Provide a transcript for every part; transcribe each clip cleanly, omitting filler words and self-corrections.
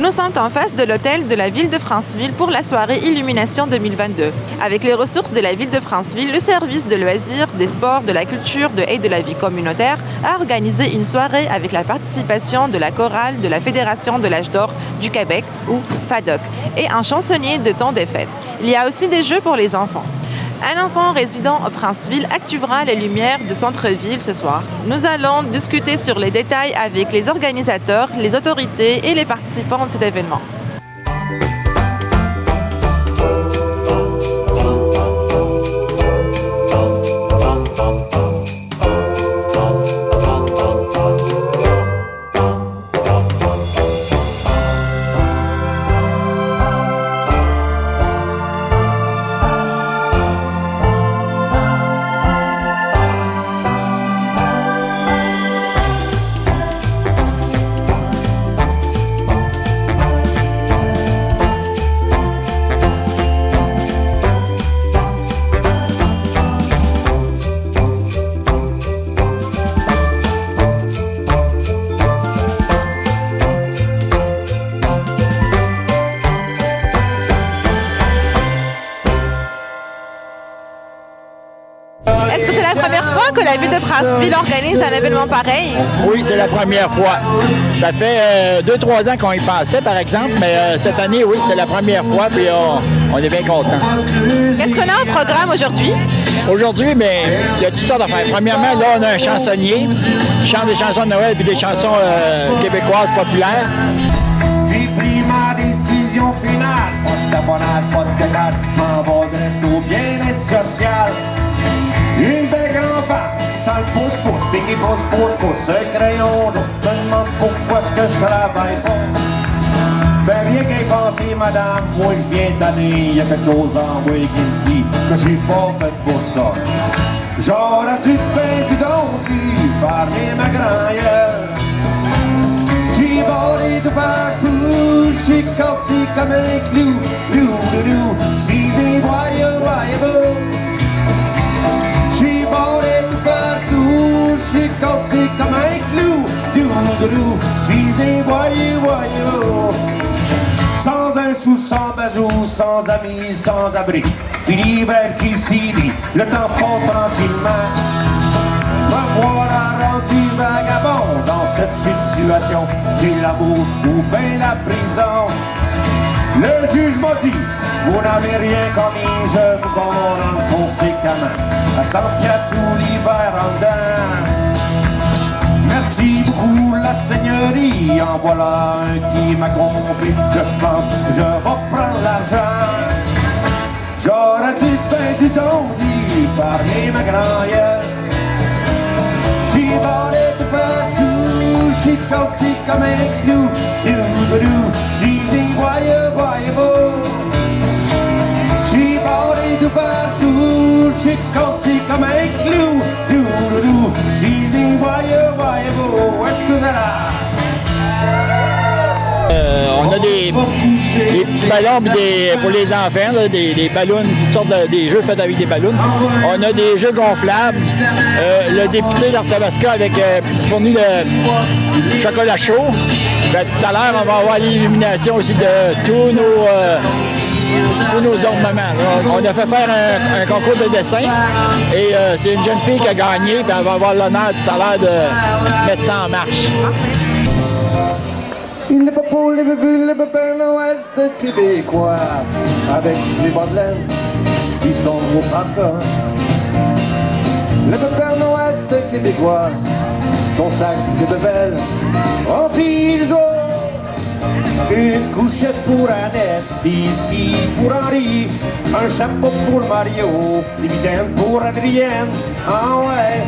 Nous sommes en face de l'hôtel de la ville de Franceville pour la soirée Illumination 2022. Avec les ressources de la ville de Franceville, le service de loisirs, des sports, de la culture et de la vie communautaire a organisé une soirée avec la participation de la chorale de la Fédération de l'âge d'or du Québec, ou FADOC, et un chansonnier de temps des fêtes. Il y a aussi des jeux pour les enfants. Un enfant résident à Franceville activera les lumières de centre-ville ce soir. Nous allons discuter sur les détails avec les organisateurs, les autorités et les participants de cet événement. Est-ce que c'est la première fois que la ville de Franceville organise un événement pareil? Oui, c'est la première fois. Ça fait 2-3 ans qu'on y pensait, par exemple, mais cette année, oui, c'est la première fois, puis on est bien contents. Qu'est-ce qu'on a au programme aujourd'hui? Aujourd'hui, mais il y a toutes sortes d'affaires. Premièrement, là, on a un chansonnier qui chante des chansons de Noël puis des chansons québécoises populaires. J'ai pris ma décision finale. Pas de taponnade, pas de dédale. M'en va direct au bien-être social. Une belle grand-femme, ça le pousse-pousse, pis qui pousse-pousse, ce crayon d'eau. Me demande pourquoi est-ce que je travaille pas. Ben rien qu'à y penser, madame, moi je viens d'année, y a quelque chose en moi qui me dit que j'ai pas fait pour ça. J'aurais dû faire du don, dû farmer ma grand-gueule. J'ai volé de partout, j'ai cassé comme un clou, clou, si des voyeux, j'ai volé de partout, j'ai cassé comme un clou, si des voyeux. Sans un sou, sans bazou, sans amis, sans abri. Puis l'hiver qui s'y dit, le temps passe tranquillement. Me voilà rendu vagabond dans cette situation. C'est l'amour ou bien la prison. Le juge m'a dit, vous n'avez rien commis, je vous condamne conséquemment à 100 piastres tout l'hiver en dedans. Merci beaucoup la seigneurie, en voilà un qui m'a compris. Je pense que je vais prendre l'argent. J'aurais dû faire du don, dû farmer ma grand-gueule. J'ai volé de partout, j'ai cassé comme un clou. Si des voyeux, j'ai volé de partout, j'ai cassé comme un clou. Si des voyeux, est-ce que vous là? On a des petits ballons pour les enfants, là, des ballons, toutes sortes des jeux faits avec des ballons. On a des jeux gonflables. Le député d'Arthabasca avec fourni le chocolat chaud. Tout à l'heure, on va avoir l'illumination aussi de tous nos ornements. On a fait faire un concours de dessin et c'est une jeune fille qui a gagné, puis elle va avoir l'honneur tout à l'heure de mettre ça en marche. Il est pas pour les bébés, le Père Noël, c'est québécois, avec ses bas de laine, qui sont gros papas. Le Père Noël, c'est québécois, son sac de bébelles, rempli le jour. Une couchette pour Annette, des skis pour Henri, un chapeau pour Mario, des mitaines pour Adrienne, ah ouais.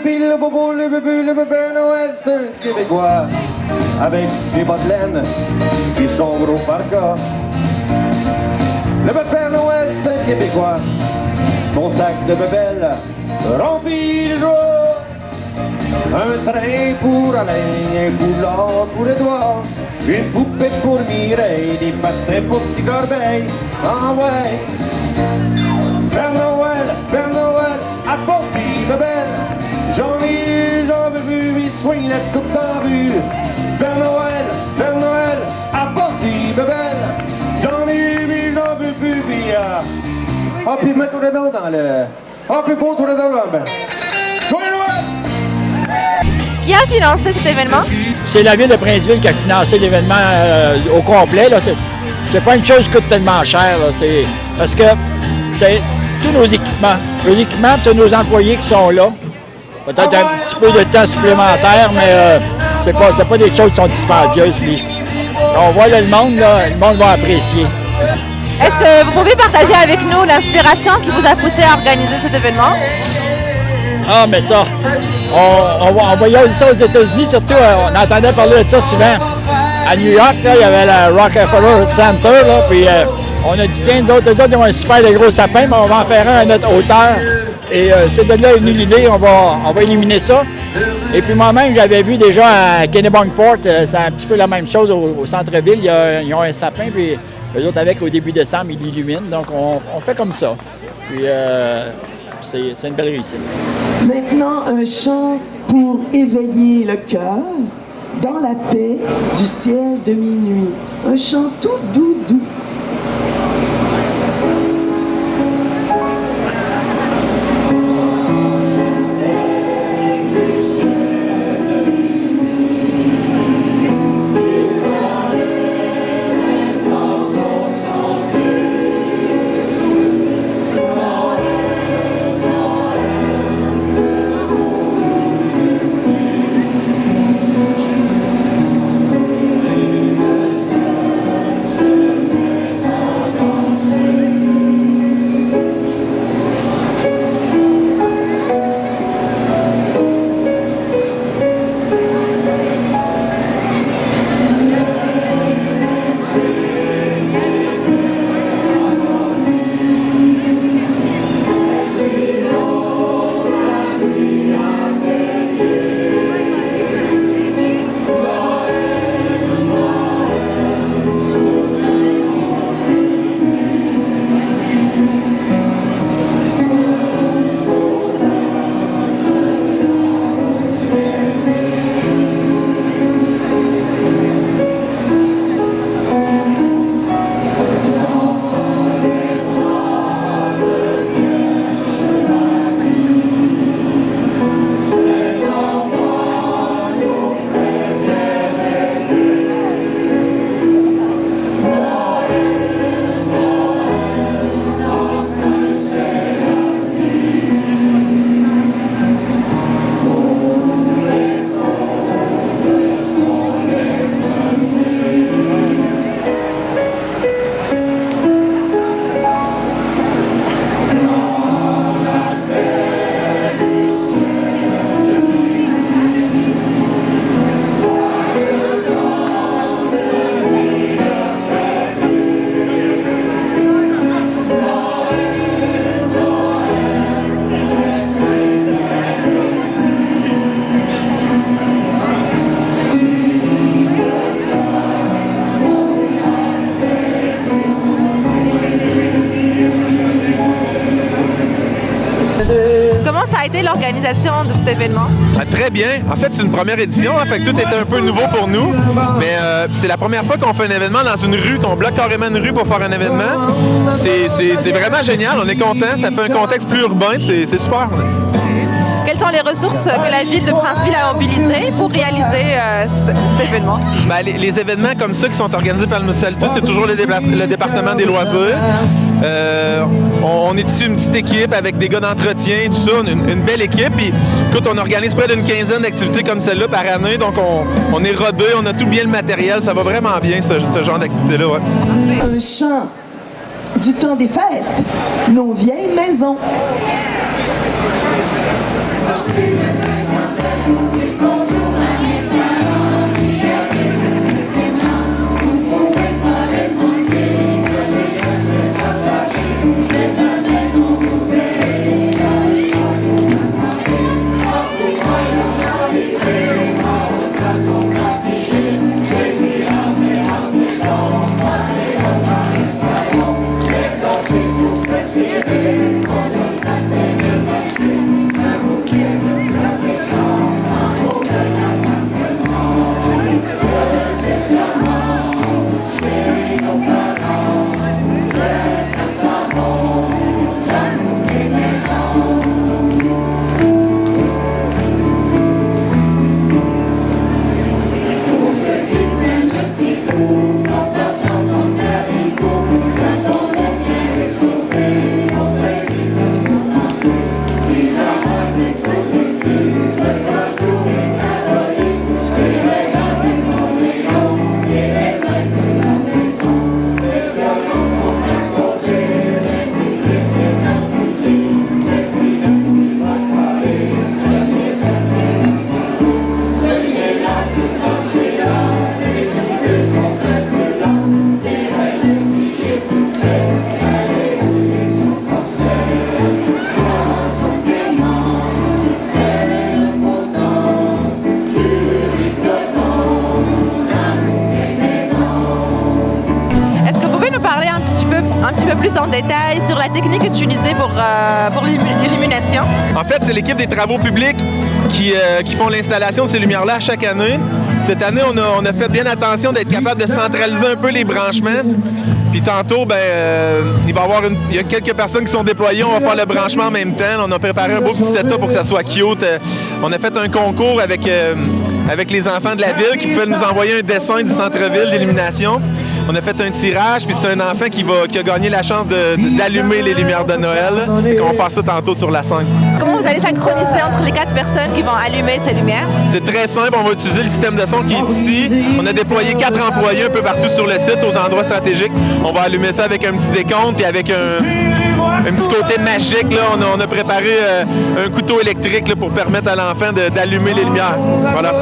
Le bobo, le bébé, le Père Noël, c'est un Québécois, avec ses bas de laine, qui sont gros par cas. Le Père Noël, c'est un Québécois, son sac de bébelle, rempli le jour. Un train pour Alain, un foulard pour Édouard, une poupée pour Mireille, des patins pour Petit Corbeil. Ah ouais! Père Noël, apporte vive belle. J'en ai eu, j'en veux vu, il soigne la coupe dans la rue. Père Noël, apporte vive belle. J'en ai eu, j'en veux vu, puis ah, puis mets tout dedans dans le... Ah, puis pour tout dedans dans le... Joyeux Noël! Qui a financé cet événement? C'est la ville de Princeville qui a financé l'événement au complet. C'est pas une chose qui coûte tellement cher. Là. C'est parce que c'est tous nos équipements. Nos équipements, c'est nos employés qui sont là. Peut-être un petit peu de temps supplémentaire, mais c'est pas des choses qui sont dispendieuses. Puis, on voit là, le monde va apprécier. Est-ce que vous pouvez partager avec nous l'inspiration qui vous a poussé à organiser cet événement? Ah, mais ça, on voyait ça aux États-Unis, surtout, on entendait parler de ça souvent. À New York, là, il y avait la Rockefeller Center, là, puis on a dit, tiens, nous autres, ils ont un super de gros sapin, mais on va en faire un à notre hauteur. Et c'est de là est venue l'idée, on va éliminer ça. Et puis moi-même, j'avais vu déjà à Kennebunkport, c'est un petit peu la même chose au centre-ville, ils ont un sapin, puis eux autres, avec, au début décembre, ils l'illuminent, donc on fait comme ça. Puis c'est une belle réussite. Maintenant, un chant pour éveiller le cœur dans la paix du ciel de minuit. Un chant tout doux, doux. Comment ça a été l'organisation de cet événement? Très bien. En fait, c'est une première édition, fait que tout était un peu nouveau pour nous. Mais c'est la première fois qu'on fait un événement dans une rue, qu'on bloque carrément une rue pour faire un événement. C'est vraiment génial. On est content. Ça fait un contexte plus urbain. C'est super. Quelles sont les ressources que la ville de Princeville a mobilisées pour réaliser cet événement? Ben, les événements comme ça qui sont organisés par le municipalité, c'est toujours le département des loisirs. On est ici une petite équipe avec des gars d'entretien, tout ça, une belle équipe. Puis, écoute, on organise près d'une quinzaine d'activités comme celle-là par année, donc on est rodé, on a tout bien le matériel, ça va vraiment bien ce genre d'activité-là. Ouais. Un chant du temps des fêtes, nos vieilles maisons. plus en détail sur la technique utilisée pour l'illumination? En fait, c'est l'équipe des travaux publics qui font l'installation de ces lumières-là chaque année. Cette année, on a fait bien attention d'être capable de centraliser un peu les branchements. Puis tantôt, il y a quelques personnes qui sont déployées. On va faire le branchement en même temps. On a préparé un beau petit setup pour que ça soit cute. On a fait un concours avec les enfants de la ville qui pouvaient nous envoyer un dessin du centre-ville d'illumination. On a fait un tirage, puis c'est un enfant qui a gagné la chance d'allumer les lumières de Noël. On va faire ça tantôt sur la scène. Comment vous allez synchroniser entre les 4 personnes qui vont allumer ces lumières? C'est très simple. On va utiliser le système de son qui est ici. On a déployé 4 employés un peu partout sur le site, aux endroits stratégiques. On va allumer ça avec un petit décompte, puis avec un petit côté magique. Là, on a préparé un couteau électrique là, pour permettre à l'enfant d'allumer les lumières. Voilà.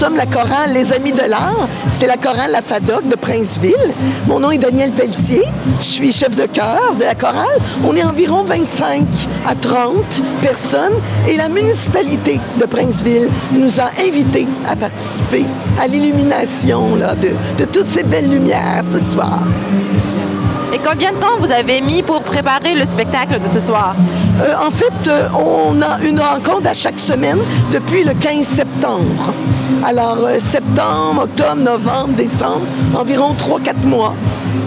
sommes la chorale Les Amis de l'Art. C'est la chorale La Fadoc de Princeville. Mon nom est Daniel Pelletier. Je suis chef de chœur de la chorale. On est environ 25 à 30 personnes et la municipalité de Princeville nous a invités à participer à l'illumination de toutes ces belles lumières ce soir. Et combien de temps vous avez mis pour préparer le spectacle de ce soir? En fait, on a une rencontre à chaque semaine depuis le 15 septembre. Alors, septembre, octobre, novembre, décembre, environ 3-4 mois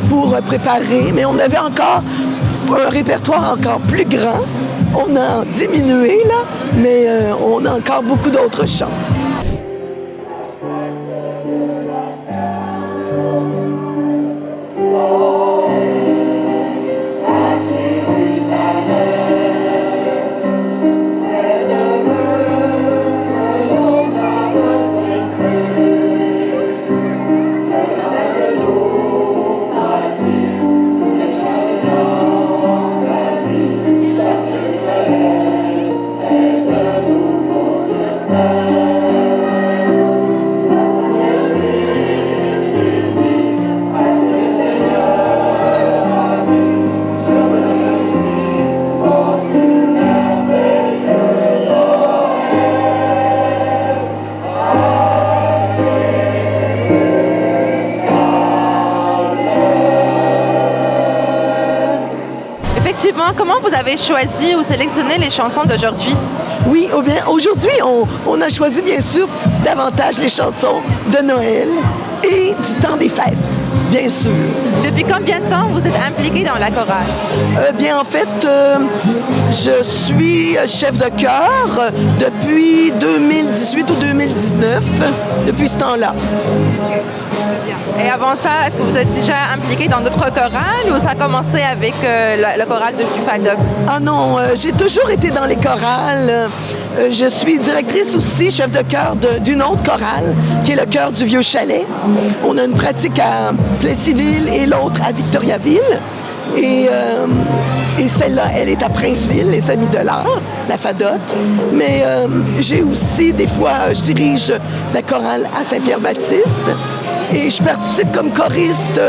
pour préparer. Mais on avait encore un répertoire encore plus grand. On a diminué, là, mais on a encore beaucoup d'autres chants. Effectivement, comment vous avez choisi ou sélectionné les chansons d'aujourd'hui? Oui, bien, aujourd'hui, on a choisi bien sûr davantage les chansons de Noël et du temps des fêtes, bien sûr. Depuis combien de temps vous êtes impliqué dans la chorale? Bien, en fait, je suis chef de chœur depuis 2018 ou 2019, depuis ce temps-là. Et avant ça, est-ce que vous êtes déjà impliqué dans d'autres chorales ou ça a commencé avec le choral du FADOC? Ah non, j'ai toujours été dans les chorales. Je suis directrice aussi, chef de chœur d'une autre chorale, qui est le chœur du Vieux Chalet. On a une pratique à Plessisville et l'autre à Victoriaville. Et celle-là, elle est à Princeville, les Amis de l'Art, la FADOC. Mais j'ai aussi, des fois, je dirige la chorale à Saint-Pierre-Baptiste. Et je participe comme choriste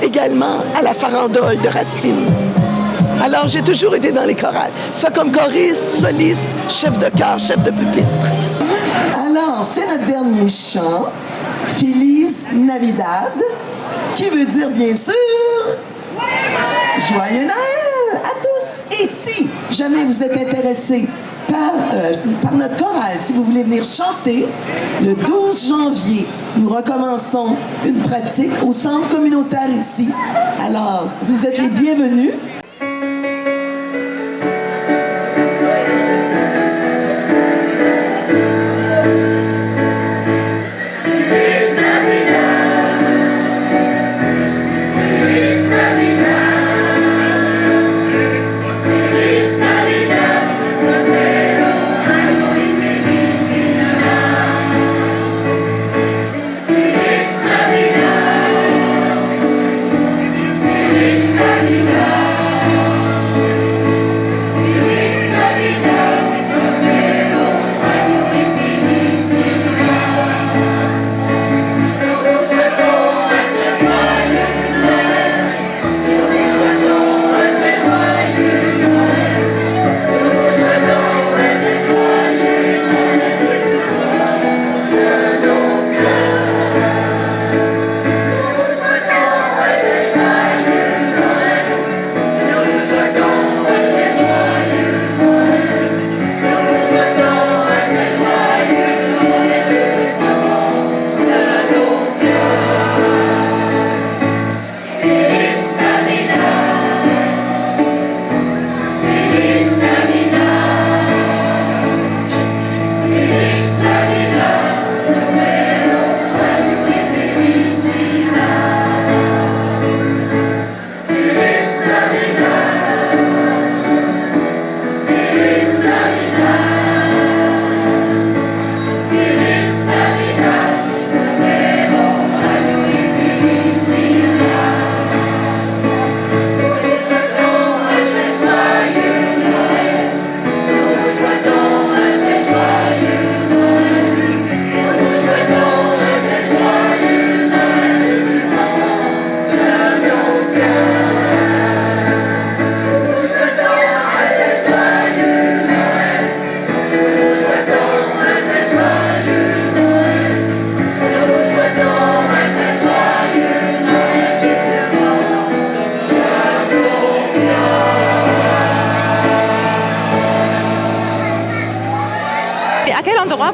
également à la farandole de Racine. Alors, j'ai toujours été dans les chorales, soit comme choriste, soliste, chef de chœur, chef de pupitre. Alors, c'est notre dernier chant, Feliz Navidad, qui veut dire, bien sûr, Joyeux Noël à tous! Et si jamais vous êtes intéressés par notre chorale, si vous voulez venir chanter, le 12 janvier, nous recommençons une pratique au centre communautaire ici. Alors, vous êtes les bienvenus.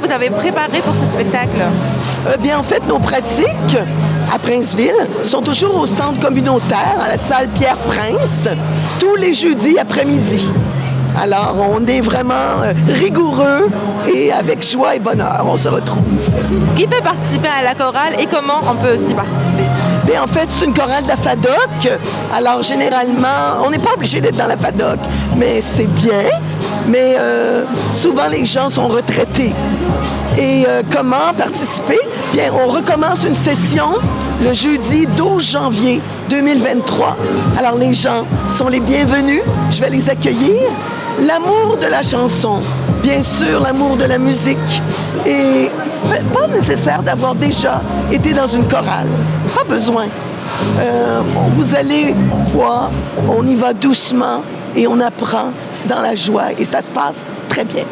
Vous avez préparé pour ce spectacle? Bien, en fait, nos pratiques à Princeville sont toujours au centre communautaire, à la salle Pierre-Prince, tous les jeudis après-midi. Alors, on est vraiment rigoureux et avec joie et bonheur, on se retrouve. Qui peut participer à la chorale et comment on peut aussi participer? Bien, en fait, c'est une chorale de la FADOC. Alors, généralement, on n'est pas obligé d'être dans la FADOC, mais c'est bien. Mais souvent, les gens sont retraités. Et comment participer? Bien, on recommence une session le jeudi 12 janvier 2023. Alors, les gens sont les bienvenus. Je vais les accueillir. L'amour de la chanson, bien sûr, l'amour de la musique. Et pas nécessaire d'avoir déjà été dans une chorale. Pas besoin. Vous allez voir, on y va doucement et on apprend dans la joie et ça se passe très bien.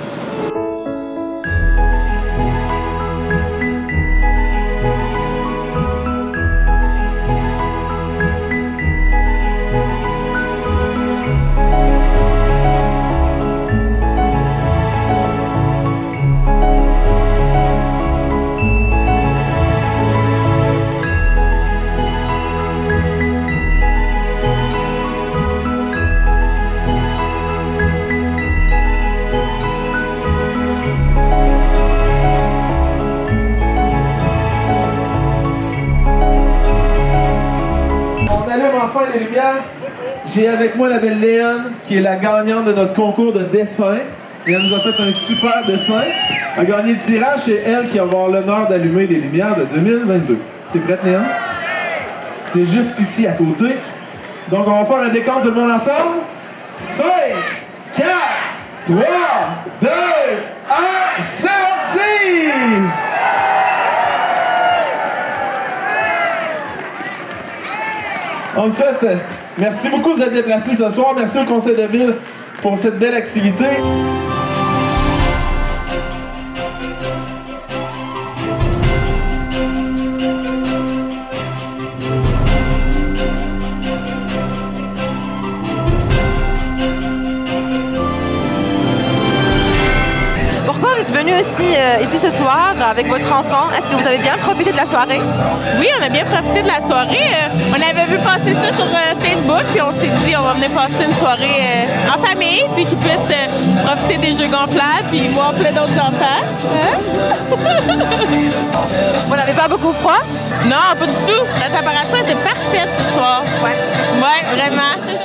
enfants et les lumières, j'ai avec moi la belle Léane, qui est la gagnante de notre concours de dessin. Et elle nous a fait un super dessin. Elle a gagné le tirage, c'est elle qui va avoir l'honneur d'allumer les lumières de 2022. T'es prête, Léane? C'est juste ici, à côté. Donc, on va faire un décompte, tout le monde ensemble. 5, 4, 3, 2, 1, c'est parti! On le souhaite. Merci beaucoup de vous être déplacés ce soir. Merci au Conseil de Ville pour cette belle activité. Pourquoi vous êtes venu aussi ici ce soir avec votre enfant? Est-ce que vous avez bien profité de la soirée? Oui, on a bien profité de la soirée. On avait vu passer ça sur Facebook, puis on s'est dit on va venir passer une soirée en famille, puis qu'ils puissent profiter des jeux gonflables, puis voir plein d'autres enfants. Hein? Vous n'avez pas beaucoup froid? Non, pas du tout. La température était parfaite ce soir. Ouais, vraiment.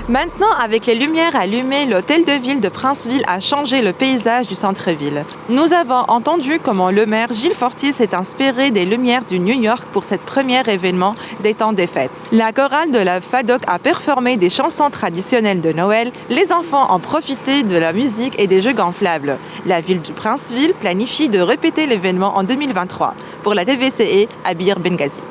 Maintenant, avec les lumières allumées, l'hôtel de ville de Princeville a changé le paysage du centre-ville. Nous avons entendu comment le maire Gilles Fortier s'est inspiré des lumières du New York pour cet premier événement des temps des fêtes. La chorale de la FADOC a performé des chansons traditionnelles de Noël. Les enfants ont profité de la musique et des jeux gonflables. La ville de Princeville planifie de répéter l'événement en 2023. Pour la TVCE, Abir Benghazi.